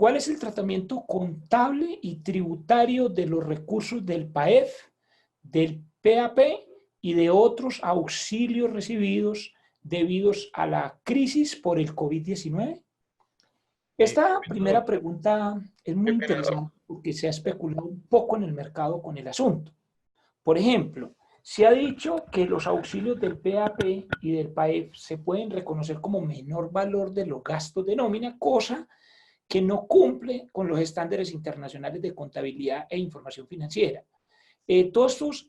¿Cuál es el tratamiento contable y tributario de los recursos del PAEF, del PAP y de otros auxilios recibidos debidos a la crisis por el COVID-19? Esta primera pregunta es muy interesante porque se ha especulado un poco en el mercado con el asunto. Por ejemplo, se ha dicho que los auxilios del PAP y del PAEF se pueden reconocer como menor valor de los gastos de nómina, cosa que no cumple con los estándares internacionales de contabilidad e información financiera. Todos estos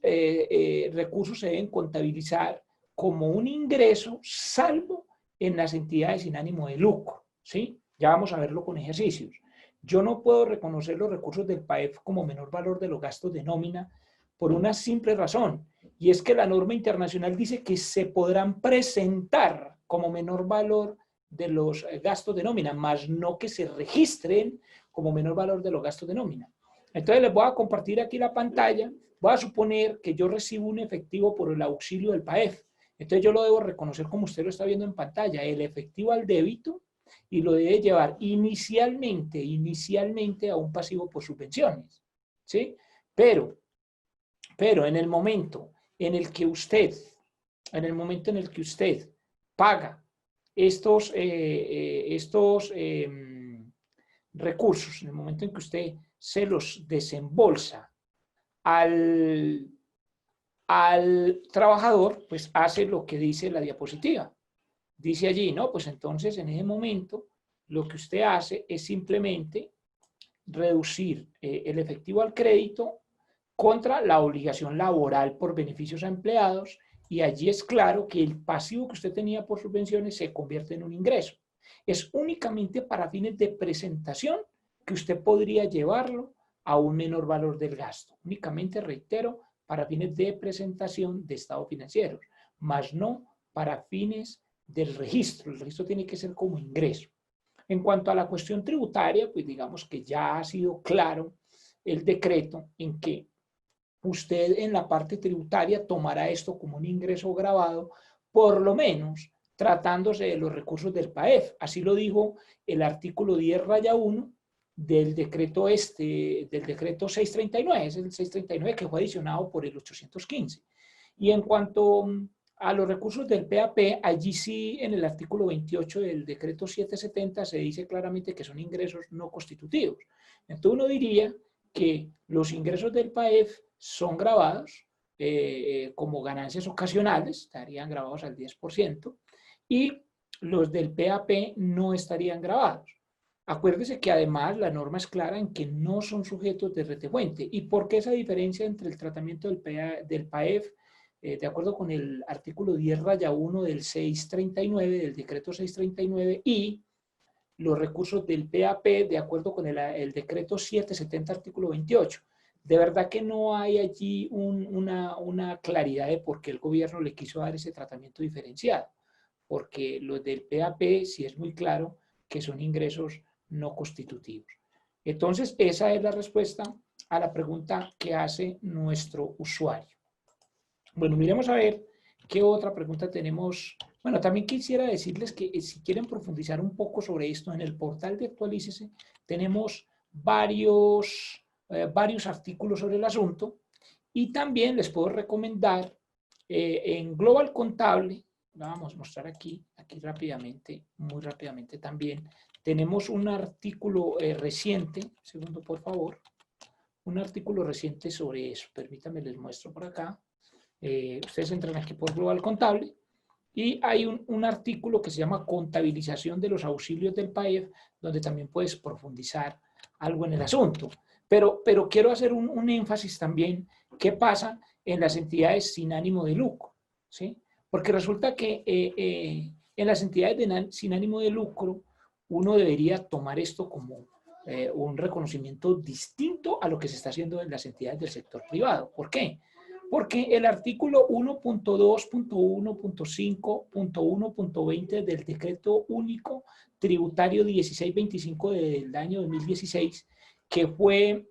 recursos se deben contabilizar como un ingreso, salvo en las entidades sin ánimo de lucro, ¿sí? Ya vamos a verlo con ejercicios. Yo no puedo reconocer los recursos del PAEF como menor valor de los gastos de nómina por una simple razón, y es que la norma internacional dice que se podrán presentar como menor valor de los gastos de nómina, más no que se registren como menor valor de los gastos de nómina. Entonces les voy a compartir aquí la pantalla. Voy a suponer que yo recibo un efectivo por el auxilio del PAEF. Entonces yo lo debo reconocer como usted lo está viendo en pantalla, el efectivo al débito, y lo debe llevar inicialmente a un pasivo por subvenciones, ¿sí? Pero en el momento en el que usted paga estos recursos, en el momento en que usted se los desembolsa al trabajador, pues hace lo que dice la diapositiva. Dice allí, ¿no? Pues entonces en ese momento lo que usted hace es simplemente reducir el efectivo al crédito contra la obligación laboral por beneficios a empleados, y allí es claro que el pasivo que usted tenía por subvenciones se convierte en un ingreso. Es únicamente para fines de presentación que usted podría llevarlo a un menor valor del gasto. Únicamente, reitero, para fines de presentación de estados financieros, más no para fines del registro. El registro tiene que ser como ingreso. En cuanto a la cuestión tributaria, pues digamos que ya ha sido claro el decreto en que usted en la parte tributaria tomará esto como un ingreso grabado, por lo menos tratándose de los recursos del PAEF. Así lo dijo el artículo 10-1 del decreto del decreto 639, es el 639 que fue adicionado por el 815. Y en cuanto a los recursos del PAP, allí sí en el artículo 28 del decreto 770 se dice claramente que son ingresos no constitutivos. Entonces uno diría que los ingresos del PAEF son grabados como ganancias ocasionales, estarían grabados al 10%, y los del PAP no estarían grabados. Acuérdese que además la norma es clara en que no son sujetos de retefuente. ¿Y por qué esa diferencia entre el tratamiento del PAEF, de acuerdo con el artículo 10-1 del 639, del decreto 639, y los recursos del PAP de acuerdo con el decreto 770, artículo 28? De verdad que no hay allí una claridad de por qué el gobierno le quiso dar ese tratamiento diferenciado, porque los del PAP sí es muy claro que son ingresos no constitutivos. Entonces, esa es la respuesta a la pregunta que hace nuestro usuario. Bueno, miremos a ver qué otra pregunta tenemos. Bueno, también quisiera decirles que si quieren profundizar un poco sobre esto, en el portal de Actualícese tenemos varios artículos sobre el asunto, y también les puedo recomendar en Global Contable, la vamos a mostrar aquí rápidamente, muy rápidamente también, tenemos un artículo reciente, segundo por favor, un artículo reciente sobre eso. Permítanme, les muestro por acá. Ustedes entran aquí por Global Contable y hay un artículo que se llama Contabilización de los auxilios del PAEF, donde también puedes profundizar algo en el asunto. Pero quiero hacer un énfasis también, ¿qué pasa en las entidades sin ánimo de lucro? ¿Sí? Porque resulta que en las entidades sin ánimo de lucro, uno debería tomar esto como un reconocimiento distinto a lo que se está haciendo en las entidades del sector privado. ¿Por qué? Porque el artículo 1.2.1.5.1.20 del Decreto Único Tributario 1625 del año 2016, que fue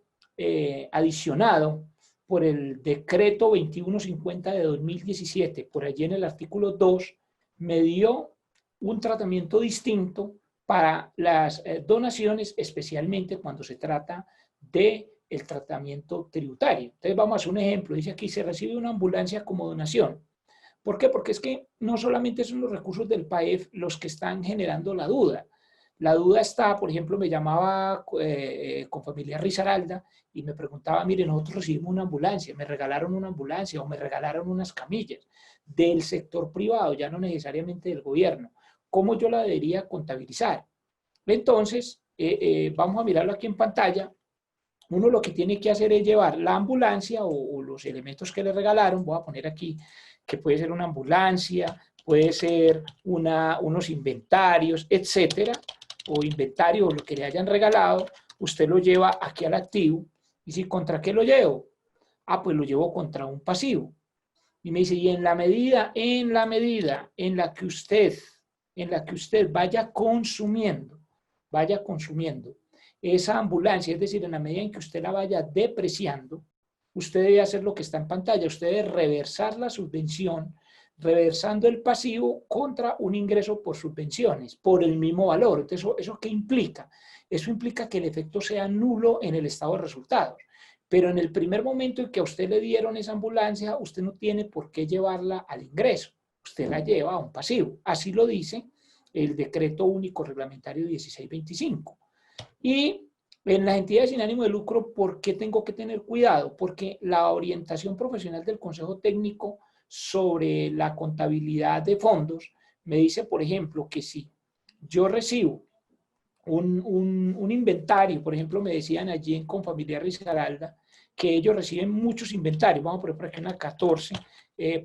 adicionado por el Decreto 2150 de 2017, por allí en el artículo 2, me dio un tratamiento distinto para las donaciones, especialmente cuando se trata de el tratamiento tributario. Entonces vamos a hacer un ejemplo. Dice aquí, se recibe una ambulancia como donación. ¿Por qué? Porque es que no solamente son los recursos del PAEF los que están generando la duda. La duda está, por ejemplo, me llamaba con familia Risaralda y me preguntaba, mire, nosotros recibimos una ambulancia, me regalaron una ambulancia o me regalaron unas camillas del sector privado, ya no necesariamente del gobierno. ¿Cómo yo la debería contabilizar? Entonces, vamos a mirarlo aquí en pantalla. Uno lo que tiene que hacer es llevar la ambulancia o los elementos que le regalaron. Voy a poner aquí que puede ser una ambulancia, puede ser unos inventarios, etcétera, o inventario o lo que le hayan regalado. Usted lo lleva aquí al activo. ¿Y si contra qué lo llevo? Ah, pues lo llevo contra un pasivo. Y me dice, y en la medida en la que usted vaya consumiendo esa ambulancia, es decir, en la medida en que usted la vaya depreciando, usted debe hacer lo que está en pantalla, usted debe reversar la subvención, reversando el pasivo contra un ingreso por subvenciones, por el mismo valor. Entonces, ¿eso qué implica? Eso implica que el efecto sea nulo en el estado de resultados. Pero en el primer momento en que a usted le dieron esa ambulancia, usted no tiene por qué llevarla al ingreso, usted la lleva a un pasivo. Así lo dice el Decreto Único Reglamentario 1625. Y en las entidades sin ánimo de lucro, ¿por qué tengo que tener cuidado? Porque la orientación profesional del Consejo Técnico sobre la contabilidad de fondos me dice, por ejemplo, que si yo recibo un inventario, por ejemplo, me decían allí en Confamiliar Risaralda, que ellos reciben muchos inventarios, vamos a poner por aquí una 14,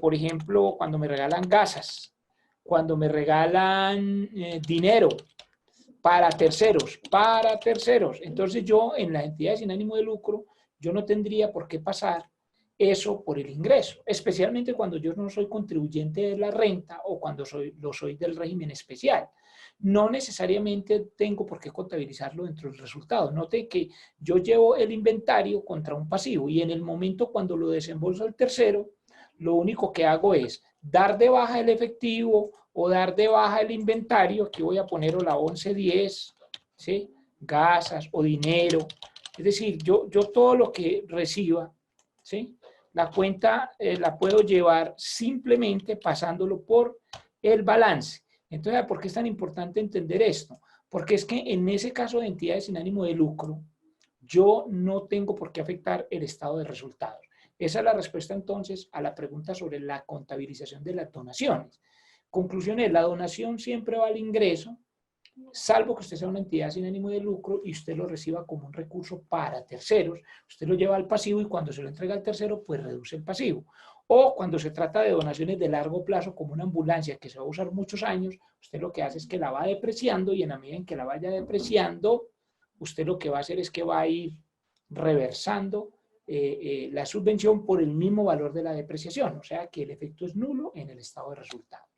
por ejemplo, cuando me regalan gasas, cuando me regalan dinero, para terceros. Entonces yo en las entidades sin ánimo de lucro, yo no tendría por qué pasar eso por el ingreso, especialmente cuando yo no soy contribuyente de la renta o cuando lo soy del régimen especial. No necesariamente tengo por qué contabilizarlo dentro del resultado. Note que yo llevo el inventario contra un pasivo y en el momento cuando lo desembolso al tercero, lo único que hago es dar de baja el efectivo o dar de baja el inventario, aquí voy a poner o la 1110, ¿sí? Gasas o dinero. Es decir, yo todo lo que reciba, ¿sí? La cuenta la puedo llevar simplemente pasándolo por el balance. Entonces, ¿por qué es tan importante entender esto? Porque es que en ese caso de entidades sin ánimo de lucro, yo no tengo por qué afectar el estado de resultados. Esa es la respuesta entonces a la pregunta sobre la contabilización de las donaciones. Conclusión es, la donación siempre va al ingreso, salvo que usted sea una entidad sin ánimo de lucro y usted lo reciba como un recurso para terceros. Usted lo lleva al pasivo y cuando se lo entrega al tercero, pues reduce el pasivo. O cuando se trata de donaciones de largo plazo, como una ambulancia que se va a usar muchos años, usted lo que hace es que la va depreciando y en la medida en que la vaya depreciando, usted lo que va a hacer es que va a ir reversando la subvención por el mismo valor de la depreciación. O sea que el efecto es nulo en el estado de resultados.